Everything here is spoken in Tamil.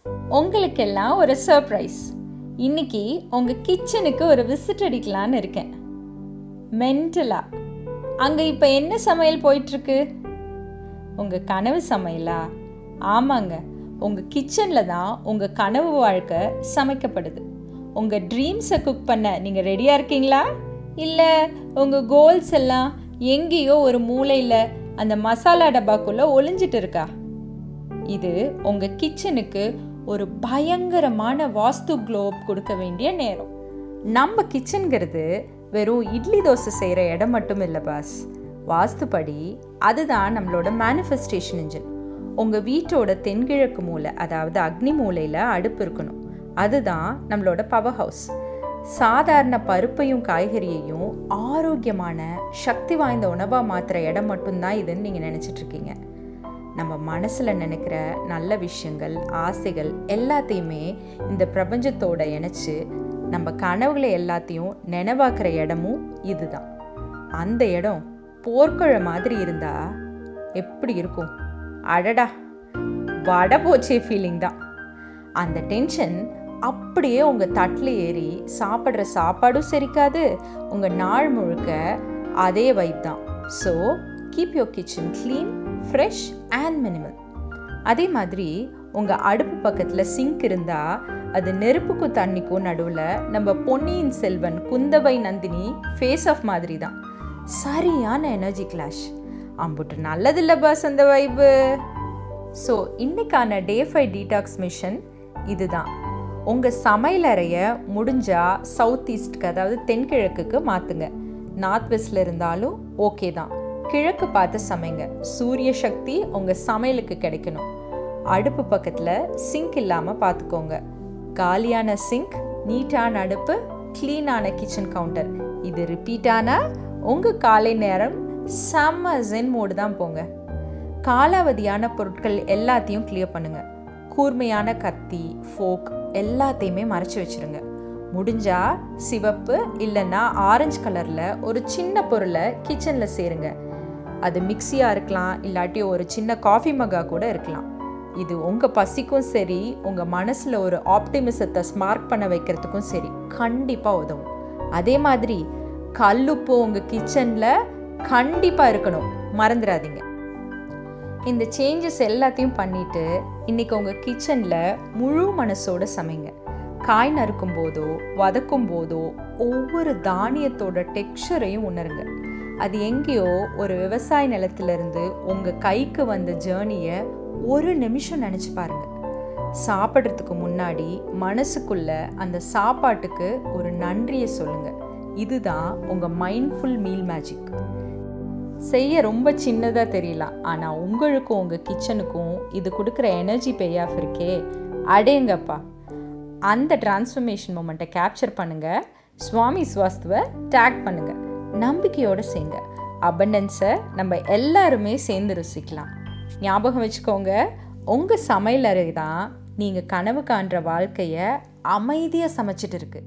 உங்களுக்கெல்லாம் ஒரு சர்ப்ரைஸ். இன்னைக்கு உங்கள் கிச்சனுக்கு ஒரு விசிட் அடிக்கலான்னு இருக்கேன். மென்டலா அங்கே இப்போ என்ன சமையல் போயிட்டுருக்கு? உங்கள் கனவு சமையலா? ஆமாங்க, உங்கள் கிச்சனில் தான் உங்கள் கனவு வாழ்க்கை சமைக்கப்படுது. உங்கள் ட்ரீம்ஸை குக் பண்ண நீங்கள் ரெடியாக இருக்கீங்களா? இல்லை உங்கள் கோல்ஸ் எல்லாம் எங்கேயோ ஒரு மூலையில் அந்த மசாலா டப்பாக்குள்ளே ஒளிஞ்சிட்டு இருக்கா? இது உங்கள் கிச்சனுக்கு ஒரு பயங்கரமான வாஸ்து க்ளோப் கொடுக்க வேண்டிய நேரம். நம்ம கிச்சனுங்கிறது வெறும் இட்லி தோசை செய்கிற இடம் மட்டும் இல்லை பாஸ். வாஸ்துப்படி அதுதான் நம்மளோட மேனிஃபெஸ்டேஷன் இன்ஜின். உங்கள் வீட்டோட தென்கிழக்கு மூலை, அதாவது அக்னி மூலையில் அடுப்பு இருக்கணும். அதுதான் நம்மளோட பவர் ஹவுஸ். சாதாரண பருப்பையும் காய்கறியையும் ஆரோக்கியமான சக்தி வாய்ந்த உணவாக மாற்றுற இடம் மட்டும்தான் இதுன்னு நீங்கள் நினச்சிட்ருக்கீங்க. நம்ம மனசில் நினைக்கிற நல்ல விஷயங்கள், ஆசைகள் எல்லாத்தையுமே இந்த பிரபஞ்சத்தோடு இணைச்சி நம்ம கனவுகளை எல்லாத்தையும் நினைவாக்குற இடமும் இதுதான். அந்த இடம் போர்க்குழ மாதிரி இருந்தால் எப்படி இருக்கும்? அடடா, வடை போச்சே ஃபீலிங் தான். அந்த டென்ஷன் அப்படியே உங்கள் தட்டில் ஏறி சாப்பிட்ற சாப்பாடும் செரிக்காது. உங்கள் நாள் முழுக்க அதே வைப் தான். So keep your kitchen clean, fresh and minimal. அதே மாதிரி உங்கள் அடுப்பு பக்கத்தில் சிங்க் இருந்தால் அது நெருப்புக்கும் தண்ணிக்கும் நடுவில் நம்ம பொன்னியின் செல்வன் குந்தவை நந்தினி ஃபேஸ் ஆஃப் மாதிரி தான். சரியான எனர்ஜி கிளாஷ். அம்புட்டு நல்லதில்லை பாஸ் அந்த வைப்பு. ஸோ இன்னைக்கான டே 5 டீடாக்ஸ் மிஷன் இதுதான். உங்கள் சமையலறையை முடிஞ்சால் சவுத் ஈஸ்ட்க்கு, அதாவது தென்கிழக்குக்கு மாற்றுங்க. நார்த் வெஸ்டில் இருந்தாலும் ஓகே தான். கிழக்கு பார்த்து சமைங்க. சூரிய சக்தி உங்கள் சமையலுக்கு கிடைக்கணும். அடுப்பு பக்கத்தில் சிங்க் இல்லாமல் பார்த்துக்கோங்க. காலியான சிங்க், நீட்டான அடுப்பு, க்ளீனான கிச்சன் கவுண்டர். இது ரிப்பீட் ஆனால் உங்கள் காலை நேரம் செம்ம ஜென் மோடு தான் போங்க. காலாவதியான பொருட்கள் எல்லாத்தையும் கிளியர் பண்ணுங்கள். கூர்மையான கத்தி, ஃபோக் எல்லாத்தையுமே மறைச்சி வச்சுருங்க. முடிஞ்சால் சிவப்பு இல்லைன்னா ஆரஞ்சு கலரில் ஒரு சின்ன பொருளை கிச்சனில் சேருங்க. அது மிக்சியாக இருக்கலாம், இல்லாட்டி ஒரு சின்ன காஃபி மகா கூட இருக்கலாம். இது உங்கள் பசிக்கும் சரி, உங்கள் மனசில் ஒரு ஆப்டிமிசத்தை ஸ்மார்க் பண்ண வைக்கிறதுக்கும் சரி கண்டிப்பாக உதவும். அதே மாதிரி கல்லுப்பு உங்கள் கிச்சனில் கண்டிப்பாக இருக்கணும், மறந்துடாதீங்க. இந்த சேஞ்சஸ் எல்லாத்தையும் பண்ணிவிட்டு இன்றைக்கி உங்கள் கிச்சனில் முழு மனசோடு சமைங்க. காய் நறுக்கும் போதோ வதக்கும் போதோ ஒவ்வொரு தானியத்தோட டெக்ஸ்சரையும் உணருங்க. அது எங்கேயோ ஒரு விவசாய நிலத்திலிருந்து உங்கள் கைக்கு வந்த ஜேர்னியை ஒரு நிமிஷம் நினச்சி பாருங்கள். சாப்பிட்றதுக்கு முன்னாடி மனசுக்குள்ளே அந்த சாப்பாட்டுக்கு ஒரு நன்றியை சொல்லுங்கள். இதுதான் உங்கள் மைண்ட்ஃபுல் மீல் மேஜிக். செய்ய ரொம்ப சின்னதாக தெரியலாம், ஆனால் உங்களுக்கும் உங்கள் கிச்சனுக்கும் இது கொடுக்குற எனர்ஜி பே ஆஃப் இருக்கே, அடேங்கப்பா. அந்த டிரான்ஸ்ஃபர்மேஷன் மூமெண்ட்டை கேப்சர் பண்ணுங்கள். சுவாமி வாஸ்துவை டேக் பண்ணுங்கள். நம்பிக்கையோடு செய்யுங்க. அபண்டன்ஸை நம்ம எல்லாருமே சேர்ந்து ருசிக்கலாம். ஞாபகம் வச்சுக்கோங்க, உங்கள் சமையல் அறை தான் நீங்கள் கனவு காண்ற வாழ்க்கையை அமைதியாக சமைச்சிட்டு இருக்கு.